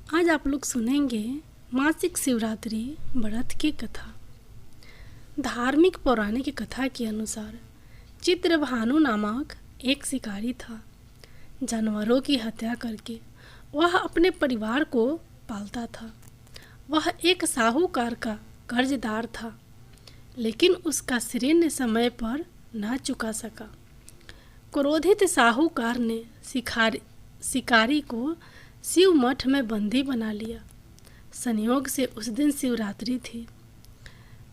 आज आप लोग सुनेंगे मासिक शिवरात्रि व्रत की कथा। धार्मिक पौराणिक कथा के अनुसार चित्रभानु नामक एक शिकारी था। जानवरों की हत्या करके वह अपने परिवार को पालता था। वह एक साहूकार का कर्जदार था, लेकिन उसका ऋण समय पर ना चुका सका। क्रोधित साहूकार ने शिकारी को शिव मठ में बंदी बना लिया। संयोग से उस दिन शिवरात्रि थी।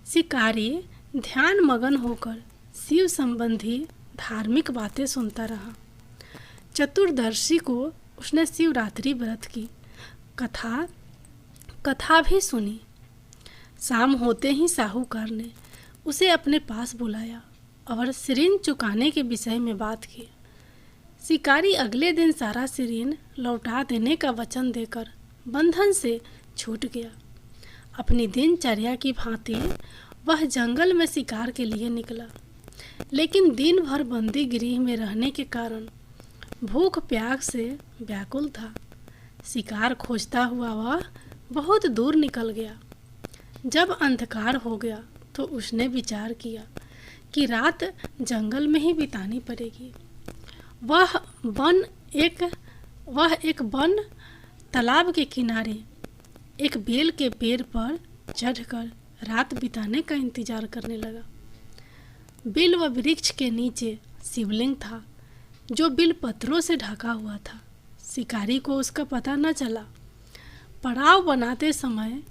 शिकारी ध्यान मगन होकर शिव संबंधी धार्मिक बातें सुनता रहा। चतुर्दशी को उसने शिवरात्रि व्रत की कथा भी सुनी। शाम होते ही साहूकार ने उसे अपने पास बुलाया और ऋण चुकाने के विषय में बात की। शिकारी अगले दिन सारा ऋण लौटा देने का वचन देकर बंधन से छूट गया। अपनी दिनचर्या की भांति वह जंगल में शिकार के लिए निकला, लेकिन दिन भर बंदी गृह में रहने के कारण भूख प्यास से व्याकुल था। शिकार खोजता हुआ वह बहुत दूर निकल गया। जब अंधकार हो गया तो उसने विचार किया कि रात जंगल में ही बितानी पड़ेगी। वह एक वन तालाब के किनारे एक बेल के पेड़ पर चढ़कर रात बिताने का इंतजार करने लगा। बेल व वृक्ष के नीचे शिवलिंग था, जो बिल पत्रों से ढका हुआ था। शिकारी को उसका पता न चला। पड़ाव बनाते समय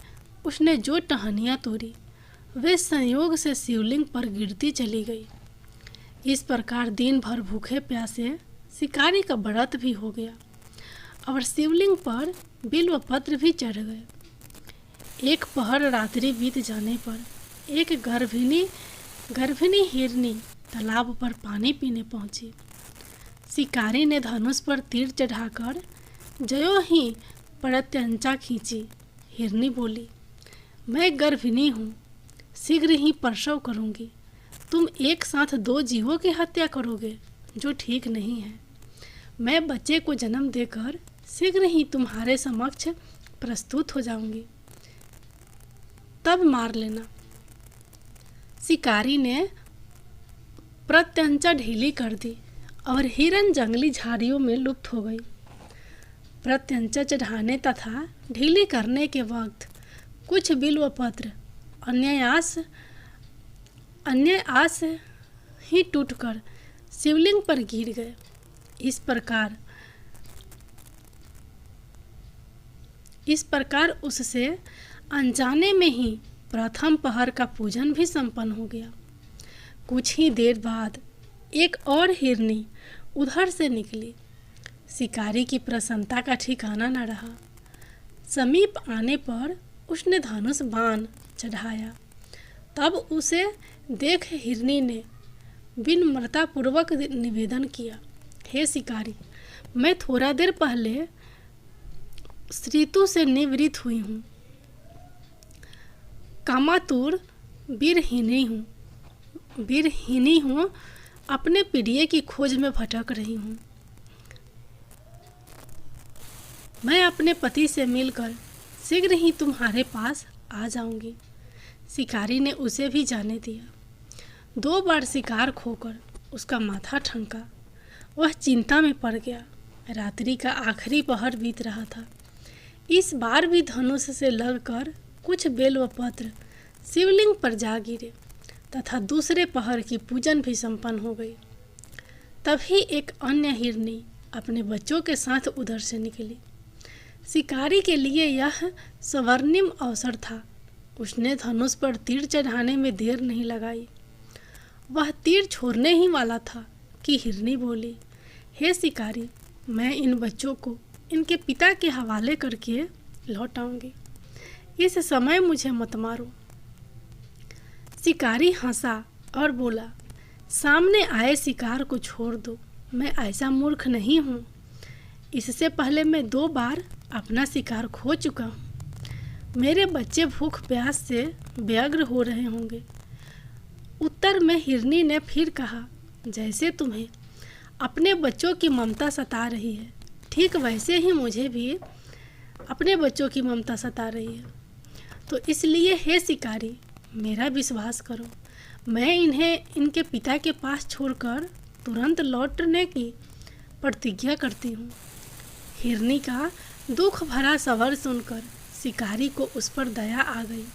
उसने जो टहनियाँ तोड़ी वे संयोग से शिवलिंग पर गिरती चली गई। इस प्रकार दिन भर भूखे प्यासे शिकारी का व्रत भी हो गया और शिवलिंग पर बिल व पत्र भी चढ़ गए। एक पहर रात्रि बीत जाने पर एक गर्भिणी हिरनी तालाब पर पानी पीने पहुंची। शिकारी ने धनुष पर तीर चढ़ाकर ज्यों ही प्रत्यंचा खींची। हिरनी बोली, मैं गर्भिणी हूँ, शीघ्र ही प्रसव करूँगी। तुम एक साथ दो जीवों की हत्या करोगे, जो ठीक नहीं है। मैं बच्चे को जन्म देकर शीघ्र ही तुम्हारे समक्ष प्रस्तुत हो जाऊंगी, तब मार लेना। शिकारी ने प्रत्यंचा ढीली कर दी और हिरन जंगली झाड़ियों में लुप्त हो गई। प्रत्यंचा चढ़ाने तथा ढीली करने के वक्त कुछ बिल व पत्र अन्य आस ही टूटकर शिवलिंग पर गिर गए। इस प्रकार उससे अनजाने में ही प्रथम पहर का पूजन भी संपन्न हो गया। कुछ ही देर बाद एक और हिरनी उधर से निकली। शिकारी की प्रसन्नता का ठिकाना न रहा। समीप आने पर उसने धनुष बाण चढ़ाया। तब उसे देख हिरनी ने विनम्रतापूर्वक निवेदन किया, हे शिकारी, मैं थोड़ा देर पहले ऋतु से निवृत्त हुई हूँ। कामातुर वीरहीनी हूँ, अपने प्रिय की खोज में भटक रही हूँ। मैं अपने पति से मिलकर शीघ्र ही तुम्हारे पास आ जाऊंगी। शिकारी ने उसे भी जाने दिया। 2 बार शिकार खोकर उसका माथा ठनका। वह चिंता में पड़ गया। रात्रि का आखिरी पहर बीत रहा था। इस बार भी धनुष से लगकर कुछ बेल व पत्र शिवलिंग पर जा गिरे तथा दूसरे पहर की पूजन भी संपन्न हो गई। तभी एक अन्य हिरनी अपने बच्चों के साथ उधर से निकली। शिकारी के लिए यह स्वर्णिम अवसर था। उसने धनुष पर तीर चढ़ाने में देर नहीं लगाई। वह तीर छोड़ने ही वाला था कि हिरनी बोली, हे शिकारी, मैं इन बच्चों को इनके पिता के हवाले करके लौट आऊंगी। इस समय मुझे मत मारो। शिकारी हंसा और बोला, सामने आए शिकार को छोड़ दो, मैं ऐसा मूर्ख नहीं हूँ। इससे पहले मैं 2 बार अपना शिकार खो चुका हूँ। मेरे बच्चे भूख प्यास से व्यग्र हो रहे होंगे। उत्तर में हिरनी ने फिर कहा, जैसे तुम्हें अपने बच्चों की ममता सता रही है, ठीक वैसे ही मुझे भी अपने बच्चों की ममता सता रही है। तो इसलिए हे शिकारी, मेरा विश्वास करो, मैं इन्हें इनके पिता के पास छोड़कर तुरंत लौटने की प्रतिज्ञा करती हूँ। हिरनी का दुख भरा सवाल सुनकर शिकारी को उस पर दया आ गई।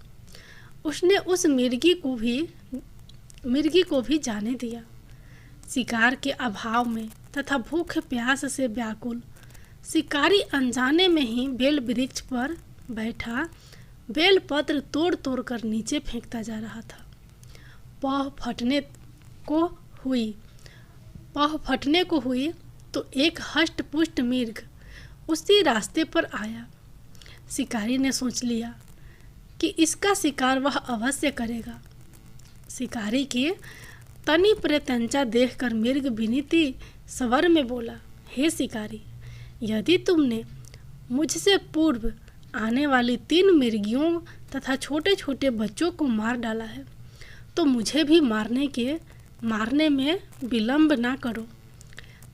उसने उस मिर्गी को भी जाने दिया। शिकार के अभाव में तथा भूख प्यास से व्याकुल शिकारी अनजाने में ही बेल वृक्ष पर बैठा बेल पत्र तोड़ तोड़ कर नीचे फेंकता जा रहा था। पह फटने को हुई तो एक हष्ट पुष्ट मिर्ग उसी रास्ते पर आया। शिकारी ने सोच लिया कि इसका शिकार वह अवश्य करेगा। शिकारी की तनी प्रत्यंचा देखकर मिर्ग विनीति स्वर में बोला, हे शिकारी, यदि तुमने मुझसे पूर्व आने वाली 3 मिर्गियों तथा छोटे छोटे बच्चों को मार डाला है तो मुझे भी मारने में विलंब ना करो,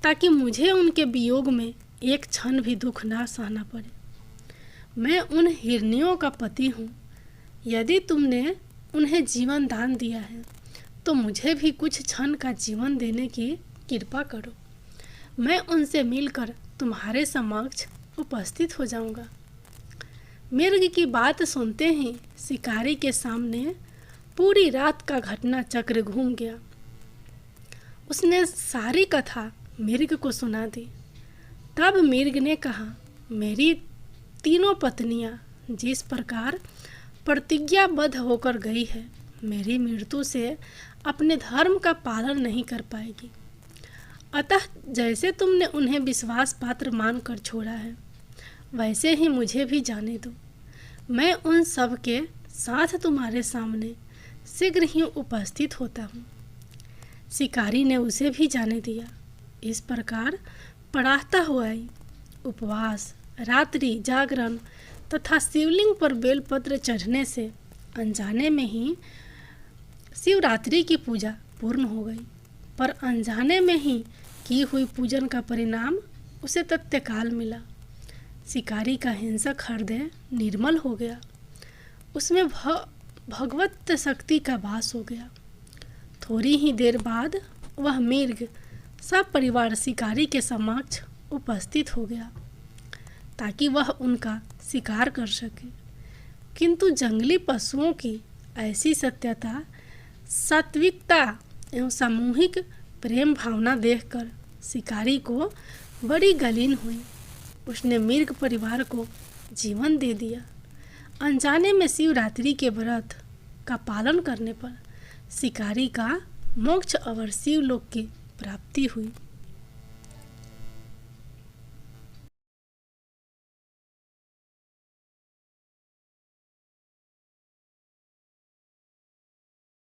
ताकि मुझे उनके वियोग में एक क्षण भी दुख ना सहना पड़े। मैं उन हिरनियों का पति हूँ। यदि तुमने उन्हें जीवन दान दिया है तो मुझे भी कुछ क्षण का जीवन देने की कृपा करो। मैं उनसे मिलकर तुम्हारे समक्ष उपस्थित हो जाऊंगा। मिर्ग की बात सुनते ही शिकारी के सामने पूरी रात का घटना चक्र घूम गया। उसने सारी कथा मिर्ग को सुना दी। तब मिर्ग ने कहा, मेरी 3 पत्नियां जिस प्रकार प्रतिज्ञाबद्ध होकर गई है, मेरी मृत्यु से अपने धर्म का पालन नहीं कर पाएगी। अतः जैसे तुमने उन्हें विश्वास पात्र मानकर छोड़ा है, वैसे ही मुझे भी जाने दो। मैं उन सब के साथ तुम्हारे सामने शीघ्र ही उपस्थित होता हूँ। शिकारी ने उसे भी जाने दिया। इस प्रकार पड़ाहता हुआ उपवास, रात्रि जागरण तथा शिवलिंग पर बेलपत्र चढ़ने से अनजाने में ही शिवरात्रि की पूजा पूर्ण हो गई। पर अनजाने में ही की हुई पूजन का परिणाम उसे तत्काल मिला। शिकारी का हिंसक हृदय निर्मल हो गया। उसमें भगवत शक्ति का वास हो गया। थोड़ी ही देर बाद वह मिर्ग सब परिवार शिकारी के समक्ष उपस्थित हो गया ताकि वह उनका शिकार कर सके। किंतु जंगली पशुओं की ऐसी सत्यता, सात्विकता एवं सामूहिक प्रेम भावना देखकर शिकारी को बड़ी गलीन हुई। उसने मिर्ग परिवार को जीवन दे दिया। अनजाने में शिवरात्रि के व्रत का पालन करने पर शिकारी का मोक्ष और शिवलोक की प्राप्ति हुई।